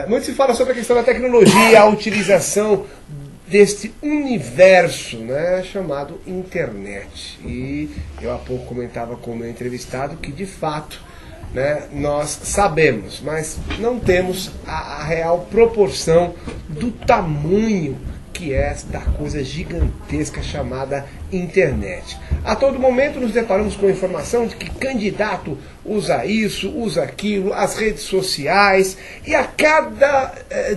Muito se fala sobre a questão da tecnologia, a utilização deste universo, né, chamado internet. E eu há pouco comentava com o meu entrevistado que, de fato, né, nós sabemos, mas não temos a real proporção do tamanho que é esta coisa gigantesca chamada internet. A todo momento nos deparamos com a informação de que candidato usa isso, usa aquilo, as redes sociais, e a cada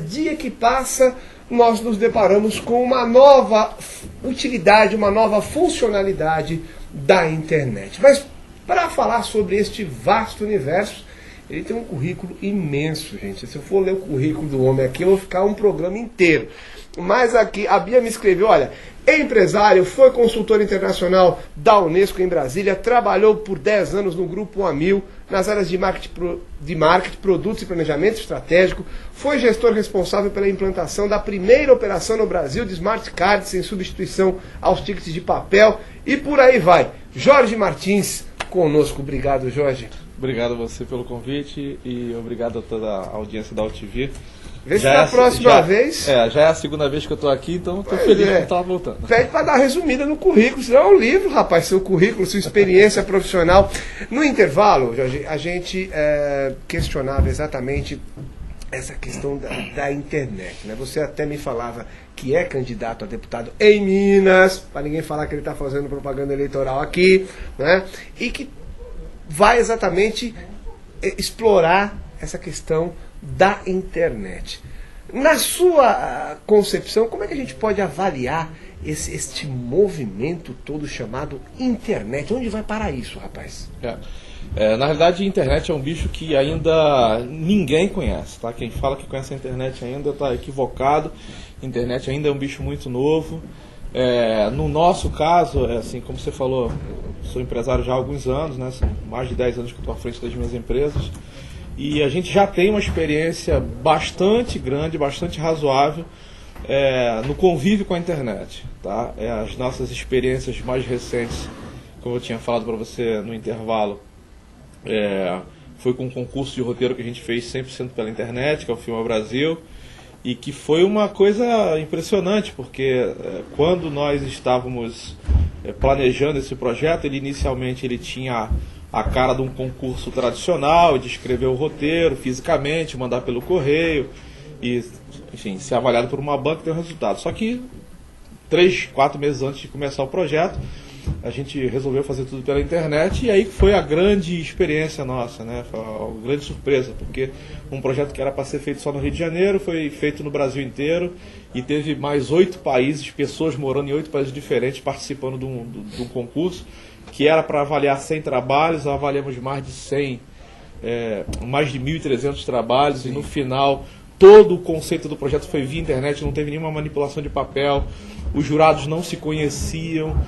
dia que passa nós nos deparamos com uma nova utilidade, uma nova funcionalidade da internet. Mas para falar sobre este vasto universo, ele tem um currículo imenso, gente. Se eu for ler o currículo do homem aqui, eu vou ficar um programa inteiro. Mas aqui, a Bia me escreveu, olha, é empresário, foi consultor internacional da Unesco em Brasília, trabalhou por 10 anos no Grupo Amil, nas áreas de marketing, produtos e planejamento estratégico, foi gestor responsável pela implantação da primeira operação no Brasil de Smart Cards em substituição aos tickets de papel, e por aí vai. Jorge Martins conosco. Obrigado, Jorge. Obrigado a você pelo convite e obrigado a toda a audiência da UTV. Vê se na próxima vez... já é a segunda vez que eu estou aqui, então estou feliz de estar voltando. Pede para dar resumida no currículo, senão é um livro, rapaz, seu currículo, sua experiência profissional. No intervalo, Jorge, a gente questionava exatamente essa questão da internet, né? Você até me falava que é candidato a deputado em Minas, para ninguém falar que ele está fazendo propaganda eleitoral aqui, né? E que vai exatamente explorar essa questão da internet. Na sua concepção, como é que a gente pode avaliar este movimento todo chamado internet? Onde vai parar isso, rapaz? Na realidade, a internet é um bicho que ainda ninguém conhece, tá? Quem fala que conhece a internet ainda está equivocado. A internet ainda é um bicho muito novo. No nosso caso, assim como você falou, sou empresário já há alguns anos, né? São mais de 10 anos que eu estou à frente das minhas empresas. E a gente já tem uma experiência bastante grande, bastante razoável no convívio com a internet. Tá? As nossas experiências mais recentes, como eu tinha falado para você no intervalo, foi com um concurso de roteiro que a gente fez 100% pela internet, que é o Filma Brasil, e que foi uma coisa impressionante, porque quando nós estávamos planejando esse projeto, inicialmente ele tinha a cara de um concurso tradicional, de escrever o roteiro fisicamente, mandar pelo correio e, enfim, ser avaliado por uma banca e ter um resultado. Só que 3, 4 meses antes de começar o projeto, a gente resolveu fazer tudo pela internet, e aí foi a grande experiência nossa, né? Foi uma grande surpresa, porque um projeto que era para ser feito só no Rio de Janeiro foi feito no Brasil inteiro, e teve mais 8 países, pessoas morando em 8 países diferentes participando de um concurso que era para avaliar 100 trabalhos. Avaliamos mais de 100, mais de 1.300 trabalhos. Sim. E no final todo o conceito do projeto foi via internet, não teve nenhuma manipulação de papel, os jurados não se conheciam,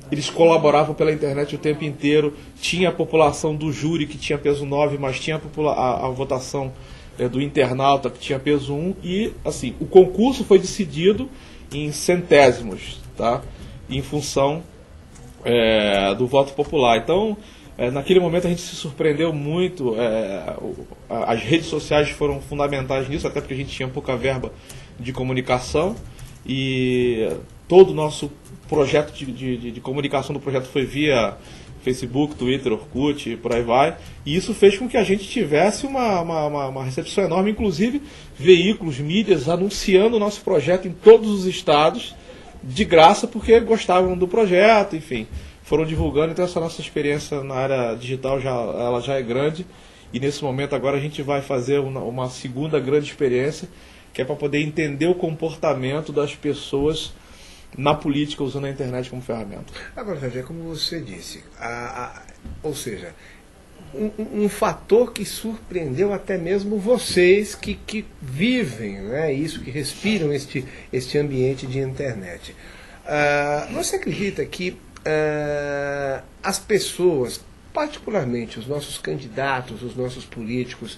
eles colaboravam pela internet o tempo inteiro, tinha a população do júri que tinha peso 9, mas tinha a votação do internauta que tinha peso 1, e assim, o concurso foi decidido em centésimos, tá? Em função do voto popular. Então, naquele momento a gente se surpreendeu muito. As redes sociais foram fundamentais nisso, até porque a gente tinha pouca verba de comunicação, e todo o nosso projeto de comunicação do projeto foi via Facebook, Twitter, Orkut e por aí vai, e isso fez com que a gente tivesse uma recepção enorme, inclusive veículos, mídias anunciando o nosso projeto em todos os estados, de graça, porque gostavam do projeto, enfim, foram divulgando. Então essa nossa experiência na área digital ela já é grande, e nesse momento agora a gente vai fazer uma segunda grande experiência, que é para poder entender o comportamento das pessoas na política usando a internet como ferramenta. Agora, Jorge, é como você disse, ou seja, um fator que surpreendeu até mesmo vocês que vivem, né, isso, que respiram este ambiente de internet. Você acredita que as pessoas, particularmente os nossos candidatos, os nossos políticos,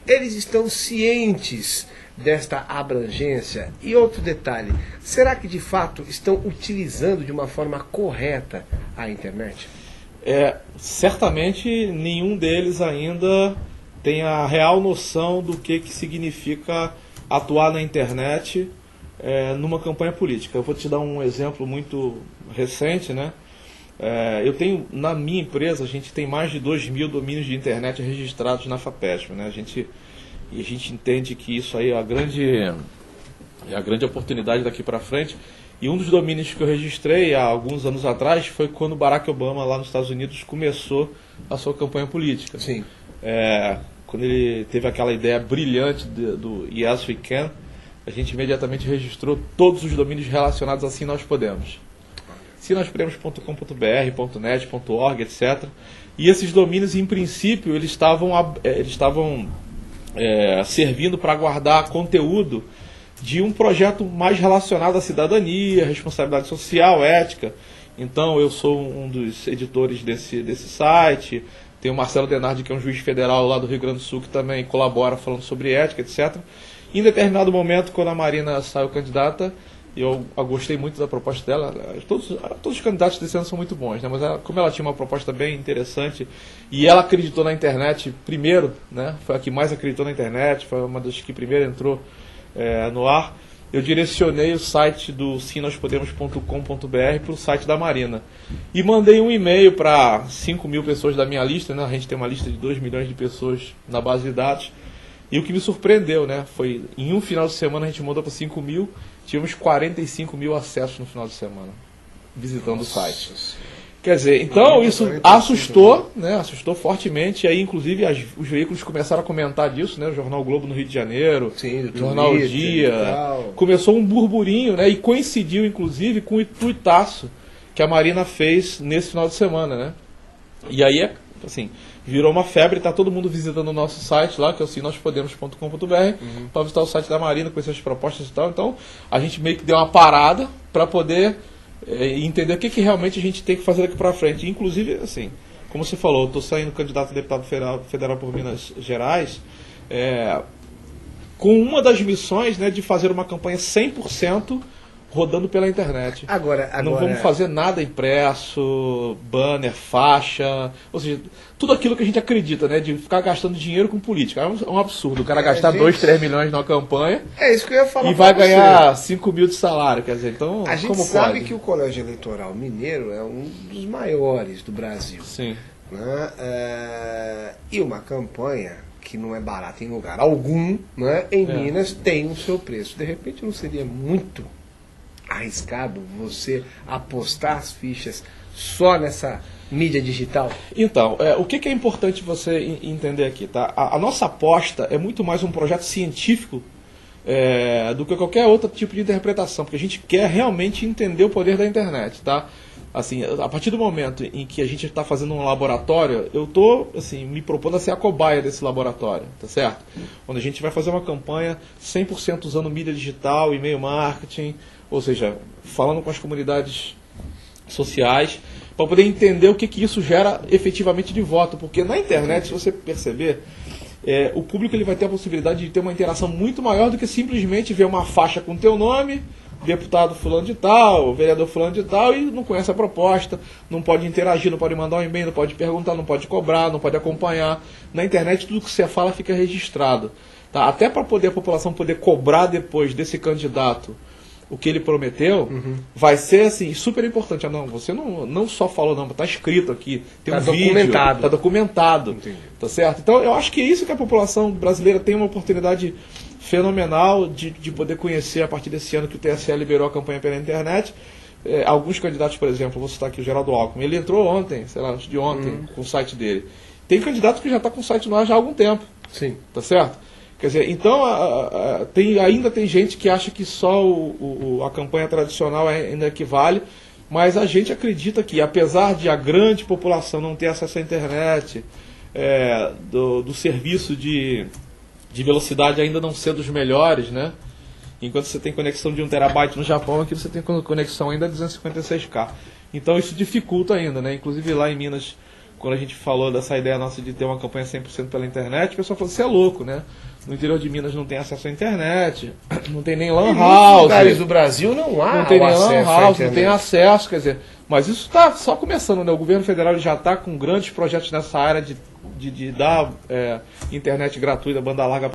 eles estão cientes desta abrangência? E outro detalhe, será que de fato estão utilizando de uma forma correta a internet? Certamente nenhum deles ainda tem a real noção do que significa atuar na internet numa campanha política. Eu vou te dar um exemplo muito recente, né? Eu tenho, na minha empresa, a gente tem mais de 2.000 domínios de internet registrados na FAPESP, né? A gente entende que isso aí é a grande oportunidade daqui para frente. E um dos domínios que eu registrei há alguns anos atrás foi quando Barack Obama, lá nos Estados Unidos, começou a sua campanha política. Sim. Quando ele teve aquela ideia brilhante do Yes We Can, a gente imediatamente registrou todos os domínios relacionados a Sim Nós Podemos. SimNosPodemos.com.br, .net, .org, etc. E esses domínios, em princípio, eles estavam servindo para guardar conteúdo de um projeto mais relacionado à cidadania, responsabilidade social, ética. Então, eu sou um dos editores desse site. Tem o Marcelo Denardi, que é um juiz federal lá do Rio Grande do Sul, que também colabora falando sobre ética, etc. Em determinado momento, quando a Marina saiu candidata, eu gostei muito da proposta dela. Todos os candidatos desse ano são muito bons, né? Mas como ela tinha uma proposta bem interessante e ela acreditou na internet primeiro, né? Foi a que mais acreditou na internet, foi uma das que primeiro entrou no ar. Eu direcionei o site do simnospodemos.com.br para o site da Marina. E mandei um e-mail para 5.000 pessoas da minha lista, né? A gente tem uma lista de 2 milhões de pessoas na base de dados. E o que me surpreendeu, né? Foi, em um final de semana, a gente mandou para 5.000, tivemos 45.000 acessos no final de semana, visitando o site. Quer dizer, então isso assustou, né? Assustou fortemente. E aí, inclusive, os veículos começaram a comentar disso, né? O Jornal Globo no Rio de Janeiro, sim, o Jornal Dia. Começou um burburinho, né? E coincidiu, inclusive, com o tuitaço que a Marina fez nesse final de semana, né? E aí, assim, virou uma febre, está todo mundo visitando o nosso site lá, que é o simnospodemos.com.br, para visitar o site da Marina, conhecer as propostas e tal. Então, a gente meio que deu uma parada para poder entender o que realmente a gente tem que fazer daqui para frente. Inclusive, assim, como você falou, eu estou saindo candidato a deputado federal por Minas Gerais, com uma das missões, né, de fazer uma campanha 100% rodando pela internet. Agora, não vamos fazer nada impresso, banner, faixa, ou seja, tudo aquilo que a gente acredita, né, de ficar gastando dinheiro com política. É um absurdo o cara gastar 2, 3 milhões numa campanha isso que eu ia falar e vai ganhar 5 mil de salário, quer dizer, então a gente sabe que o Colégio Eleitoral Mineiro é um dos maiores do Brasil. Sim. Né? E uma campanha que não é barata em lugar algum, né, em Minas tem o seu preço. De repente não seria muito arriscado você apostar as fichas só nessa mídia digital? Então, o que é importante você entender aqui, tá? A nossa aposta é muito mais um projeto científico do que qualquer outro tipo de interpretação, porque a gente quer realmente entender o poder da internet, tá? Assim, a partir do momento em que a gente está fazendo um laboratório, eu estou assim, me propondo a ser a cobaia desse laboratório, tá certo? Onde a gente vai fazer uma campanha 100% usando mídia digital, e-mail marketing, ou seja, falando com as comunidades sociais, para poder entender o que isso gera efetivamente de voto. Porque na internet, se você perceber, o público ele vai ter a possibilidade de ter uma interação muito maior do que simplesmente ver uma faixa com teu nome, deputado fulano de tal, vereador fulano de tal, e não conhece a proposta, não pode interagir, não pode mandar um e-mail, não pode perguntar, não pode cobrar, não pode acompanhar. Na internet tudo que você fala fica registrado. Tá? Até para poder a população poder cobrar depois desse candidato o que ele prometeu, vai ser assim, super importante. Não, você não só falou, não, está escrito aqui, tem um vídeo, está documentado. Entendi. Tá certo? Então eu acho que é isso que a população brasileira tem uma oportunidade fenomenal de poder conhecer a partir desse ano que o TSE liberou a campanha pela internet. Alguns candidatos, por exemplo, vou citar aqui o Geraldo Alckmin, ele entrou ontem, sei lá, antes de ontem, com o site dele. Tem candidato que já está com o site no ar já há algum tempo. Sim. Tá certo? Quer dizer, então ainda tem gente que acha que só a campanha tradicional ainda equivale, mas a gente acredita que, apesar de a grande população não ter acesso à internet, do serviço de velocidade ainda não ser dos melhores, né? Enquanto você tem conexão de 1 terabyte no Japão, aqui você tem conexão ainda de 256K. Então isso dificulta ainda, né? Inclusive lá em Minas, quando a gente falou dessa ideia nossa de ter uma campanha 100% pela internet, o pessoal falou, você é louco, né? no interior de Minas não tem acesso à internet, não tem nem lan Em muitos house. lugares do Brasil não há Não tem nem o lan acesso à house, não tem internet. acesso, quer dizer, mas isso está só começando, né? O governo federal já está com grandes projetos nessa área de dar internet gratuita, banda larga